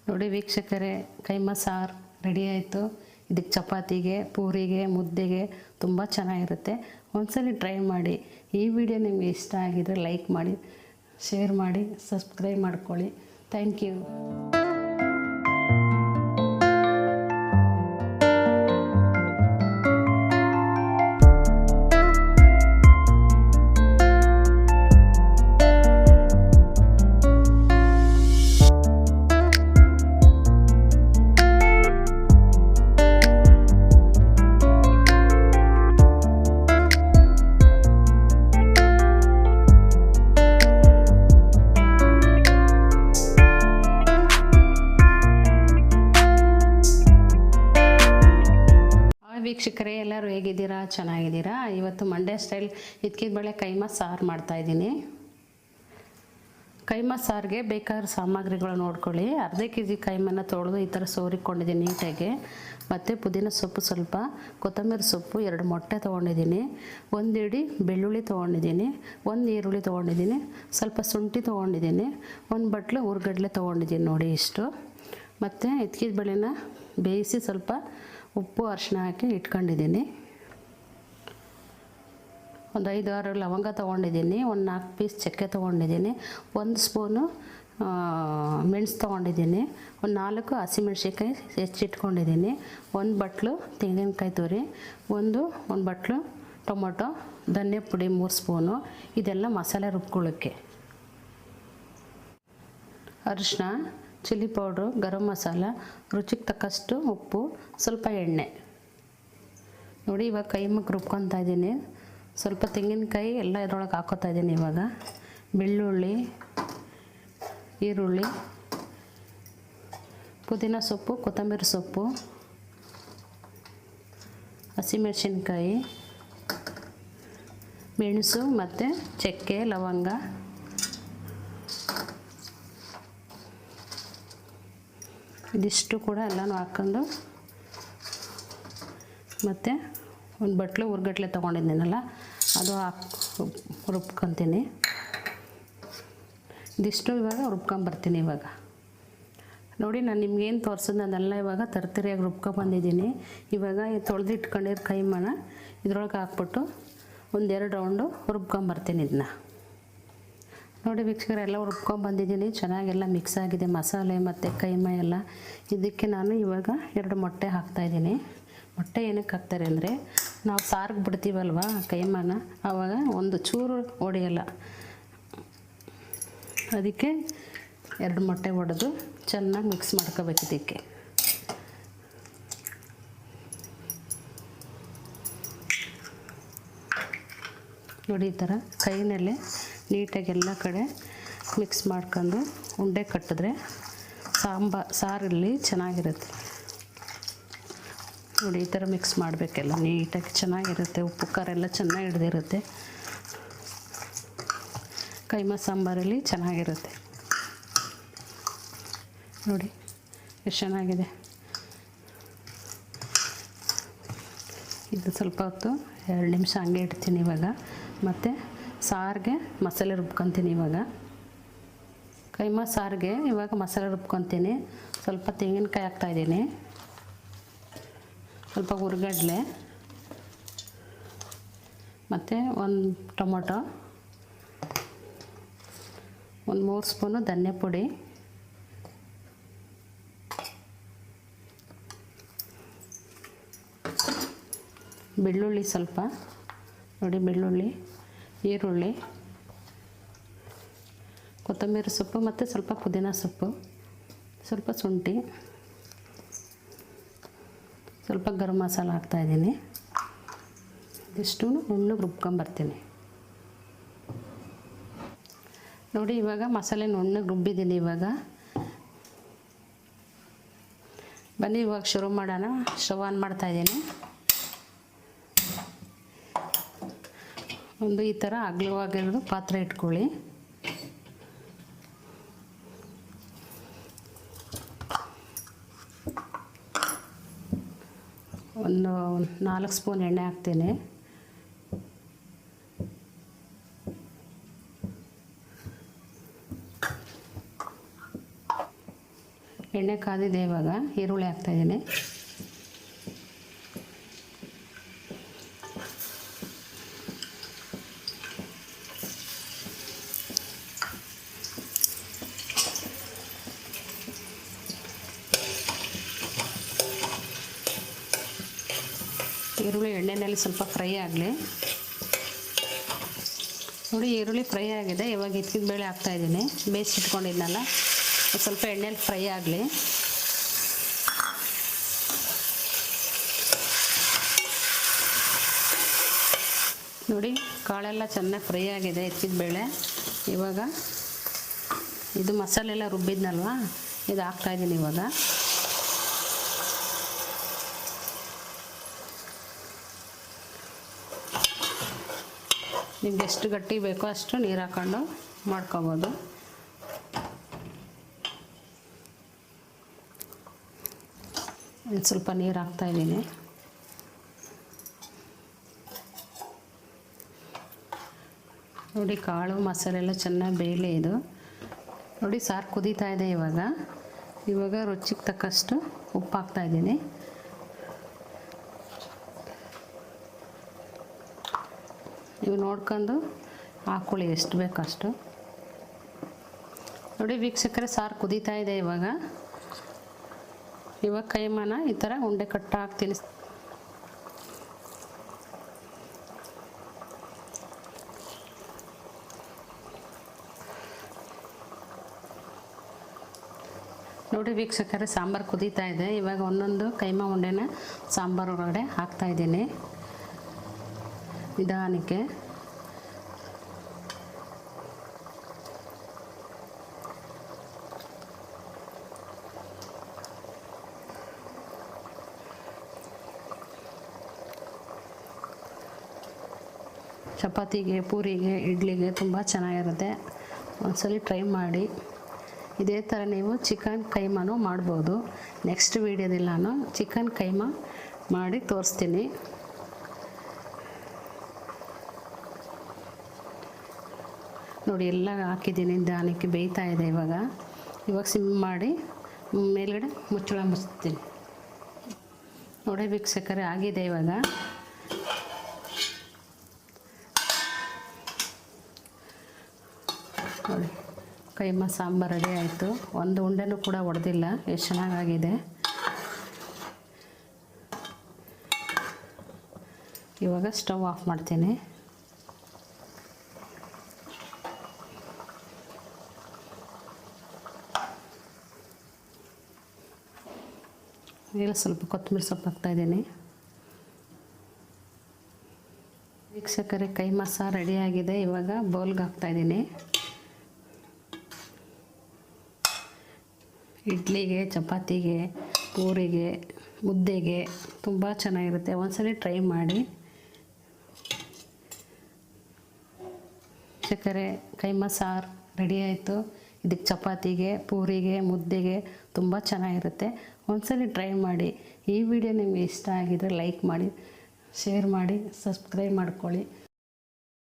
ನೋಡಿ ವೀಕ್ಷಕರೇ, ಕೈಮಾ ಸಾರು ರೆಡಿ ಆಯಿತು. ಇದಕ್ಕೆ ಚಪಾತಿಗೆ, ಪೂರಿಗೆ, ಮುದ್ದೆಗೆ ತುಂಬ ಚೆನ್ನಾಗಿರುತ್ತೆ. ಒಂದ್ಸಲ ಟ್ರೈ ಮಾಡಿ. ಈ ವಿಡಿಯೋ ನಿಮಗೆ ಇಷ್ಟ ಆಗಿದರೆ ಲೈಕ್ ಮಾಡಿ, ಶೇರ್ ಮಾಡಿ, ಸಬ್ಸ್ಕ್ರೈಬ್ ಮಾಡ್ಕೊಳ್ಳಿ. Thank you. ವೀಕ್ಷಕರೇ, ಎಲ್ಲರೂ ಹೇಗಿದ್ದೀರಾ? ಚೆನ್ನಾಗಿದ್ದೀರಾ? ಇವತ್ತು ಮಂಡ್ಯ ಸ್ಟೈಲ್ ಇದ್ಕಿದ ಬೇಳೆ ಕೈಮಾ ಸಾರು ಮಾಡ್ತಾಯಿದ್ದೀನಿ. ಕೈಮಾ ಸಾರಿಗೆ ಬೇಕಾದ ಸಾಮಗ್ರಿಗಳು ನೋಡ್ಕೊಳ್ಳಿ. ಅರ್ಧ ಕೆಜಿ ಕೈಮನ್ನ ತೊಳೆದು ಈ ಥರ ಸೋರಿಕೊಂಡಿದ್ದೀನಿ ನೀಟಾಗಿ. ಮತ್ತು ಪುದೀನ ಸೊಪ್ಪು ಸ್ವಲ್ಪ, ಕೊತ್ತಂಬರಿ ಸೊಪ್ಪು, 2 ಮೊಟ್ಟೆ ತೊಗೊಂಡಿದ್ದೀನಿ, 1 ಇಡಿ ಬೆಳ್ಳುಳ್ಳಿ ತೊಗೊಂಡಿದ್ದೀನಿ, 1 ಈರುಳ್ಳಿ ತೊಗೊಂಡಿದ್ದೀನಿ, ಸ್ವಲ್ಪ ಶುಂಠಿ ತೊಗೊಂಡಿದ್ದೀನಿ, 1 ಬಟ್ಲು ಹುರ್ಗಡ್ಲೆ ತೊಗೊಂಡಿದ್ದೀನಿ. ನೋಡಿ ಇಷ್ಟು. ಮತ್ತು ಇದ್ಕಿದ ಬೇಳೆನ ಬೇಯಿಸಿ ಸ್ವಲ್ಪ ಉಪ್ಪು ಅರಿಶಿನ ಹಾಕಿ ಇಟ್ಕೊಂಡಿದ್ದೀನಿ. ಒಂದು 5-6 ಲವಂಗ ತೊಗೊಂಡಿದ್ದೀನಿ, ಒಂದು 4 ಪೀಸ್ ಚಕ್ಕೆ ತೊಗೊಂಡಿದ್ದೀನಿ, 1 ಸ್ಪೂನು ಮೆಣಸು ತೊಗೊಂಡಿದ್ದೀನಿ, ಒಂದು 4 ಹಸಿಮೆಣ್ಸಿನ್ಕಾಯಿ ಹೆಚ್ಚಿಟ್ಕೊಂಡಿದ್ದೀನಿ, 1 ಬಟ್ಲು ತೆಂಗಿನಕಾಯಿ ತುರಿ, ಒಂದು ಬಟ್ಲು ಟೊಮೊಟೊ, ಧನಿಯಾ ಪುಡಿ 3 ಸ್ಪೂನು. ಇದೆಲ್ಲ ಮಸಾಲೆ ರುಬ್ಕೊಳ್ಳೋಕ್ಕೆ. ಅರಿಶಿನ, ಚಿಲ್ಲಿ ಪೌಡ್ರು, ಗರಂ ಮಸಾಲ, ರುಚಿಗೆ ತಕ್ಕಷ್ಟು ಉಪ್ಪು, ಸ್ವಲ್ಪ ಎಣ್ಣೆ. ನೋಡಿ ಇವಾಗ ಕೈಮಕ್ಕೆ ರುಬ್ಕೊತಾ ಇದ್ದೀನಿ. ಸ್ವಲ್ಪ ತೆಂಗಿನಕಾಯಿ ಎಲ್ಲ ಇದ್ರೊಳಗೆ ಹಾಕೋತಾ ಇದ್ದೀನಿ. ಇವಾಗ ಬೆಳ್ಳುಳ್ಳಿ, ಈರುಳ್ಳಿ, ಪುದೀನ ಸೊಪ್ಪು, ಕೊತ್ತಂಬರಿ ಸೊಪ್ಪು, ಹಸಿಮೆಣಸಿನ್ಕಾಯಿ, ಮೆಣಸು ಮತ್ತು ಚಕ್ಕೆ, ಲವಂಗ, ಇದಿಷ್ಟು ಕೂಡ ಎಲ್ಲನೂ ಹಾಕ್ಕೊಂಡು, ಮತ್ತು 1 ಬಟ್ಲು ಹುರ್ಗಡ್ಲೆ ತೊಗೊಂಡಿದ್ದೀನಲ್ಲ ಅದು ರುಬ್ಕೊತೀನಿ. ಇದಿಷ್ಟು ಇವಾಗ ರುಬ್ಕೊಂಬರ್ತೀನಿ. ಇವಾಗ ನೋಡಿ, ನಾನು ನಿಮ್ಗೇನು ತೋರಿಸಿದ್ದು ಅದೆಲ್ಲ ಇವಾಗ ತರ್ತರಿಯಾಗಿ ರುಬ್ಕೊಂಬಂದಿದ್ದೀನಿ. ಇವಾಗ ತೊಳೆದು ಇಟ್ಕೊಂಡಿರೋ ಕೈಮನ ಇದ್ರೊಳಗೆ ಹಾಕ್ಬಿಟ್ಟು 1-2 ರೌಂಡು ರುಬ್ಕೊಂಬರ್ತೀನಿ. ಇದನ್ನ ನೋಡಿ ವೀಕ್ಷಕರು, ಎಲ್ಲ ರುಬ್ಕೊಂಬಂದಿದ್ದೀನಿ. ಚೆನ್ನಾಗೆಲ್ಲ ಮಿಕ್ಸ್ ಆಗಿದೆ ಮಸಾಲೆ ಮತ್ತು ಕೈಮಾ ಎಲ್ಲ. ಇದಕ್ಕೆ ನಾನು ಇವಾಗ 2 ಮೊಟ್ಟೆ ಹಾಕ್ತಾಯಿದ್ದೀನಿ. ಮೊಟ್ಟೆ ಏನಕ್ಕೆ ಹಾಕ್ತಾರೆ ಅಂದರೆ, ನಾವು ಸಾರಿಗೆ ಬಿಡ್ತೀವಲ್ವ ಕೈಮಾನ, ಆವಾಗ ಒಂದು ಚೂರು ಒಡೆಯಲ್ಲ. ಅದಕ್ಕೆ 2 ಮೊಟ್ಟೆ ಒಡೆದು ಚೆನ್ನಾಗಿ ಮಿಕ್ಸ್ ಮಾಡ್ಕೋಬೇಕು. ಇದಕ್ಕೆ ನೋಡಿ ಈ ಥರ ಕೈನಲ್ಲೇ ನೀಟಾಗಿ ಎಲ್ಲ ಕಡೆ ಮಿಕ್ಸ್ ಮಾಡ್ಕೊಂಡು ಉಂಡೆ ಕಟ್ಟಿದ್ರೆ ಸಾರಲ್ಲಿ ಚೆನ್ನಾಗಿರುತ್ತೆ. ನೋಡಿ ಈ ಥರ ಮಿಕ್ಸ್ ಮಾಡಬೇಕೆಲ್ಲ ನೀಟಾಗಿ, ಚೆನ್ನಾಗಿರುತ್ತೆ. ಉಪ್ಪು ಖಾರ ಎಲ್ಲ ಚೆನ್ನಾಗಿ ಹಿಡ್ದಿರುತ್ತೆ. ಕೈಮಾ ಸಾಂಬಾರಲ್ಲಿ ಚೆನ್ನಾಗಿರುತ್ತೆ. ನೋಡಿ ಎಷ್ಟು ಚೆನ್ನಾಗಿದೆ. ಇದು ಸ್ವಲ್ಪ ಹೊತ್ತು 2 ನಿಮಿಷ ಹಂಗೆ ಇಡ್ತೀನಿ ಇವಾಗ. ಮತ್ತು ಸಾರಿಗೆ ಮಸಾಲೆ ರುಬ್ಕೊತೀನಿ. ಇವಾಗ ಕೈಮಾ ಸಾರಿಗೆ ಇವಾಗ ಮಸಾಲೆ ರುಬ್ಕೊತೀನಿ. ಸ್ವಲ್ಪ ತೆಂಗಿನಕಾಯಿ ಹಾಕ್ತಾಯಿದ್ದೀನಿ, ಸ್ವಲ್ಪ ಹುರ್ಗಡ್ಲೆ, ಮತ್ತು 1 ಟೊಮೊಟೊ, 3 ಸ್ಪೂನು ಧನಿಯಾ ಪುಡಿ, ಬೆಳ್ಳುಳ್ಳಿ ಸ್ವಲ್ಪ, ನೋಡಿ ಬೆಳ್ಳುಳ್ಳಿ, ಈರುಳ್ಳಿ, ಕೊತ್ತಂಬರಿ ಸೊಪ್ಪು ಮತ್ತು ಸ್ವಲ್ಪ ಪುದೀನ ಸೊಪ್ಪು, ಸ್ವಲ್ಪ ಶುಂಠಿ, ಸ್ವಲ್ಪ ಗರಂ ಮಸಾಲ ಹಾಕ್ತಾಯಿದ್ದೀನಿ. ಇದಿಷ್ಟು ನುಣ್ಣಗೆ ರುಬ್ಕೊಂಬರ್ತೀನಿ. ನೋಡಿ ಇವಾಗ ಮಸಾಲೆ ನುಣ್ಣಗೆ ರುಬ್ಬಿದ್ದೀನಿ. ಇವಾಗ ಬನ್ನಿ ಇವಾಗ ಶುರು ಮಾಡೋಣ. ಸ್ಟವ್ ಆನ್ ಮಾಡ್ತಾಯಿದ್ದೀನಿ. ಒಂದು ಈ ಥರ ಅಗಲವಾಗಿರೋದು ಪಾತ್ರೆ ಇಟ್ಕೊಳ್ಳಿ. ಒಂದು 4 ಸ್ಪೂನ್ ಎಣ್ಣೆ ಹಾಕ್ತೀನಿ. ಎಣ್ಣೆ ಕಾದಿದೆ. ಇವಾಗ ಈರುಳ್ಳಿ ಹಾಕ್ತಾಯಿದ್ದೀನಿ. ಈರುಳ್ಳಿ ಎಣ್ಣೆಯಲ್ಲಿ ಸ್ವಲ್ಪ ಫ್ರೈ ಆಗಲಿ. ನೋಡಿ ಈರುಳ್ಳಿ ಫ್ರೈ ಆಗಿದೆ. ಇವಾಗ ಇದ್ಕಿದ ಬೇಳೆ ಹಾಕ್ತಾಯಿದ್ದೀನಿ. ಬೇಯಿಸಿಟ್ಕೊಂಡಿದ್ನಲ್ಲ, ಸ್ವಲ್ಪ ಎಣ್ಣೆಲಿ ಫ್ರೈ ಆಗಲಿ. ನೋಡಿ ಕಾಳೆಲ್ಲ ಚೆನ್ನಾಗಿ ಫ್ರೈ ಆಗಿದೆ ಇದ್ಕಿದ ಬೇಳೆ. ಇವಾಗ ಇದು ಮಸಾಲೆ ಎಲ್ಲ ರುಬ್ಬಿದ್ನಲ್ವ, ಇದು ಹಾಕ್ತಾಯಿದ್ದೀನಿ. ಇವಾಗ ನಿಮ್ಗೆ ಎಷ್ಟು ಗಟ್ಟಿ ಬೇಕೋ ಅಷ್ಟು ನೀರು ಹಾಕ್ಕೊಂಡು ಮಾಡ್ಕೊಬೋದು. ಸ್ವಲ್ಪ ನೀರು ಹಾಕ್ತಾಯಿದ್ದೀನಿ. ನೋಡಿ ಕಾಳು ಮಸಾಲೆ ಎಲ್ಲ ಚೆನ್ನಾಗಿ ಬೇಯಲಿ. ಇದು ನೋಡಿ ಸಾರು ಕುದೀತಾ ಇದೆ. ಇವಾಗ ರುಚಿಗೆ ತಕ್ಕಷ್ಟು ಉಪ್ಪು ಹಾಕ್ತಾಯಿದ್ದೀನಿ. ನೀವು ನೋಡ್ಕೊಂಡು ಹಾಕ್ಕೊಳ್ಳಿ ಎಷ್ಟು ಬೇಕಷ್ಟು. ನೋಡಿ ವೀಕ್ಷಕರೇ, ಸಾರು ಕುದೀತಾ ಇದೆ. ಇವಾಗ ಕೈಮಾನ ಈ ಥರ ಉಂಡೆ ಕಟ್ಟ ಹಾಕ್ತೀನಿ. ನೋಡಿ ವೀಕ್ಷಕರೇ, ಸಾಂಬಾರು ಕುದೀತಾ ಇದೆ. ಇವಾಗ ಒಂದೊಂದು ಕೈಮಾ ಉಂಡೆನ ಸಾಂಬಾರು ಒಳಗಡೆ ಹಾಕ್ತಾಯಿದ್ದೀನಿ ನಿಧಾನಕ್ಕೆ. ಚಪಾತಿಗೆ, ಪೂರಿಗೆ, ಇಡ್ಲಿಗೆ ತುಂಬ ಚೆನ್ನಾಗಿರುತ್ತೆ. ಒಂದ್ಸಲ ಟ್ರೈ ಮಾಡಿ. ಇದೇ ಥರ ನೀವು ಚಿಕನ್ ಕೈಮಾನು ಮಾಡ್ಬೋದು. ನೆಕ್ಸ್ಟ್ ವೀಡಿಯೋದಲ್ಲಿ ನಾನು ಚಿಕನ್ ಕೈಮಾ ಮಾಡಿ ತೋರಿಸ್ತೀನಿ. ನೋಡಿ ಎಲ್ಲ ಹಾಕಿದ್ದೀನಿ. ನಿಧಾನಕ್ಕೆ ಬೇಯ್ತಾ ಇದೆ. ಇವಾಗ ಸಿಮ್ ಮಾಡಿ ಮೇಲ್ಗಡೆ ಮುಚ್ಚಳ ಮುಚ್ತೀನಿ. ನೋಡಿ ವೀಕ್ಷಕರೇ, ಆಗಿದೆ. ನೋಡಿ ಕೈಮಾ ಸಾಂಬಾರು ರೆಡಿ ಆಯಿತು. ಒಂದು ಉಂಡೆನೂ ಕೂಡ ಒಡೆದಿಲ್ಲ. ಎಷ್ಟು ಚೆನ್ನಾಗಾಗಿದೆ. ಇವಾಗ ಸ್ಟವ್ ಆಫ್ ಮಾಡ್ತೀನಿ. ಇಲ್ಲಿ ಸ್ವಲ್ಪ ಕೊತ್ತಂಬರಿ ಸೊಪ್ಪು ಹಾಕ್ತಾಯಿದ್ದೀನಿ. ವೀಕ್ಷಕರೇ, ಕೈಮಾ ಸಾರು ರೆಡಿಯಾಗಿದೆ. ಇವಾಗ ಬೌಲ್ಗೆ ಹಾಕ್ತಾಯಿದ್ದೀನಿ. ಇಡ್ಲಿಗೆ, ಚಪಾತಿಗೆ, ಪೂರಿಗೆ, ಮುದ್ದೆಗೆ ತುಂಬ ಚೆನ್ನಾಗಿರುತ್ತೆ. ಒಂದ್ಸಲ ಟ್ರೈ ಮಾಡಿ. ವೀಕ್ಷಕರೇ, ಕೈಮಾ ಸಾರು ರೆಡಿ ಆಯಿತು. ಇದಕ್ಕೆ ಚಪಾತಿಗೆ, ಪೂರಿಗೆ, ಮುದ್ದೆಗೆ ತುಂಬ ಚೆನ್ನಾಗಿರುತ್ತೆ. ಒಂದ್ಸಲ ಟ್ರೈ ಮಾಡಿ. ಈ ವಿಡಿಯೋ ನಿಮಗೆ ಇಷ್ಟ ಆಗಿದರೆ ಲೈಕ್ ಮಾಡಿ, ಶೇರ್ ಮಾಡಿ, ಸಬ್ಸ್ಕ್ರೈಬ್ ಮಾಡ್ಕೊಳ್ಳಿ.